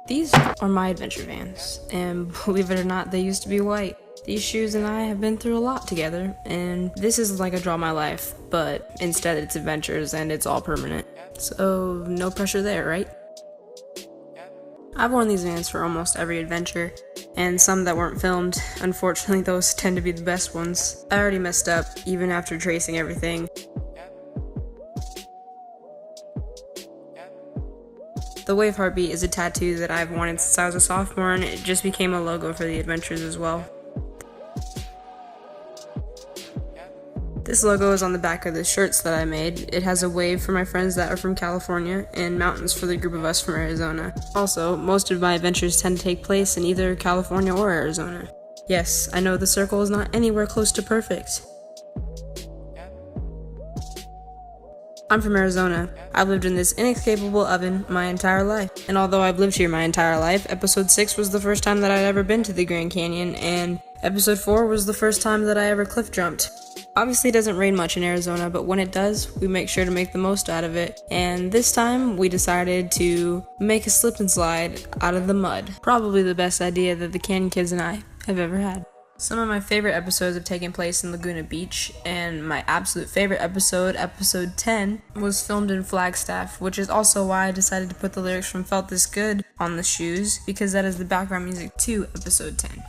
These are my adventure vans, and believe it or not, they used to be white. These shoes and I have been through a lot together, and this is like a draw my life, but instead it's adventures and it's all permanent. So no pressure there, right? I've worn these vans for almost every adventure, and some that weren't filmed. Unfortunately, those tend to be the best ones. I already messed up, even after tracing everything. The Wave Heartbeat is a tattoo that I've wanted since I was a sophomore, and it just became a logo for the adventures as well. This logo is on the back of the shirts that I made. It has a wave for my friends that are from California, and mountains for the group of us from Arizona. Also, most of my adventures tend to take place in either California or Arizona. Yes, I know the circle is not anywhere close to perfect. I'm from Arizona. I've lived in this inescapable oven my entire life. And although I've lived here my entire life, episode 6 was the first time that I'd ever been to the Grand Canyon, and episode 4 was the first time that I ever cliff jumped. Obviously it doesn't rain much in Arizona, but when it does, we make sure to make the most out of it. And this time, we decided to make a slip and slide out of the mud. Probably the best idea that the Canyon Kids and I have ever had. Some of my favorite episodes have taken place in Laguna Beach, and my absolute favorite episode, episode 10, was filmed in Flagstaff, which is also why I decided to put the lyrics from Felt This Good on the shoes, because that is the background music to episode 10.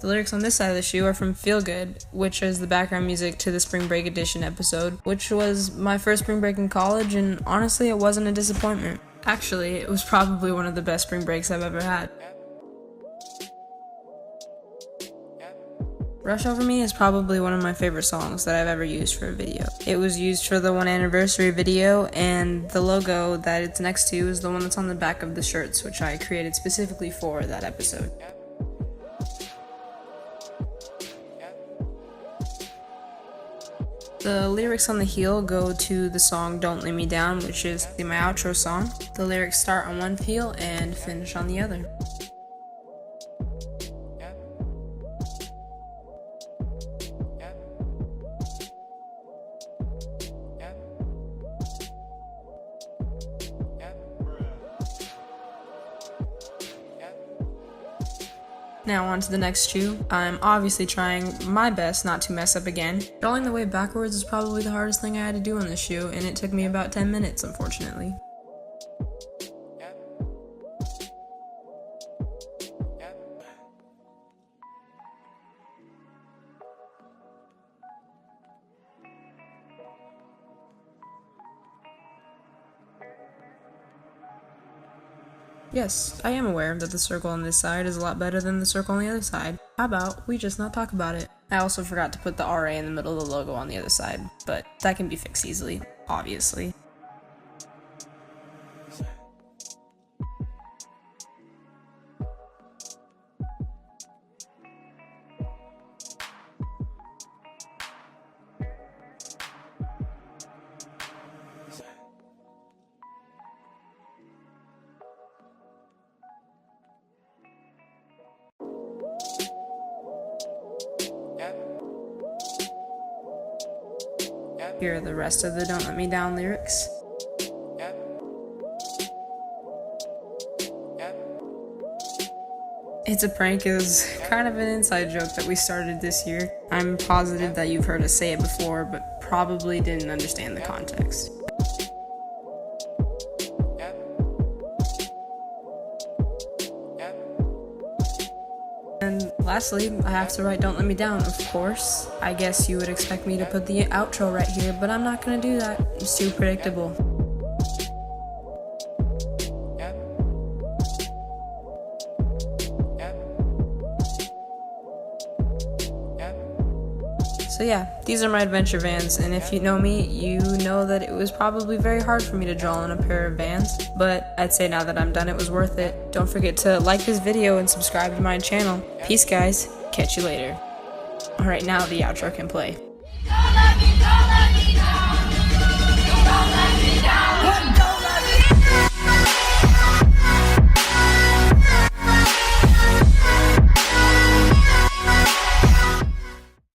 The lyrics on this side of the shoe are from Feel Good, which is the background music to the Spring Break Edition episode, which was my first spring break in college, and honestly, it wasn't a disappointment. Actually, it was probably one of the best spring breaks I've ever had. Rush Over Me is probably one of my favorite songs that I've ever used for a video. It was used for the 1 anniversary video, and the logo that it's next to is the one that's on the back of the shirts, which I created specifically for that episode. The lyrics on the heel go to the song Don't Let Me Down, which is my outro song. The lyrics start on one heel and finish on the other. Now on to the next shoe. I'm obviously trying my best not to mess up again. Drawing the wave backwards is probably the hardest thing I had to do on this shoe, and it took me about 10 minutes, unfortunately. Yes, I am aware that the circle on this side is a lot better than the circle on the other side. How about we just not talk about it? I also forgot to put the RA in the middle of the logo on the other side, but that can be fixed easily, obviously. Here are the rest of the Don't Let Me Down lyrics. It's a prank. It was kind of an inside joke that we started this year. I'm positive that you've heard us say it before, but probably didn't understand the context. And lastly, I have to write Don't Let Me Down, of course. I guess you would expect me to put the outro right here, but I'm not gonna do that. It's too predictable. So yeah, these are my adventure vans, and if you know me, you know that it was probably very hard for me to draw on a pair of vans, but I'd say now that I'm done, it was worth it. Don't forget to like this video and subscribe to my channel. Peace guys, catch you later. Alright, now the outro can play.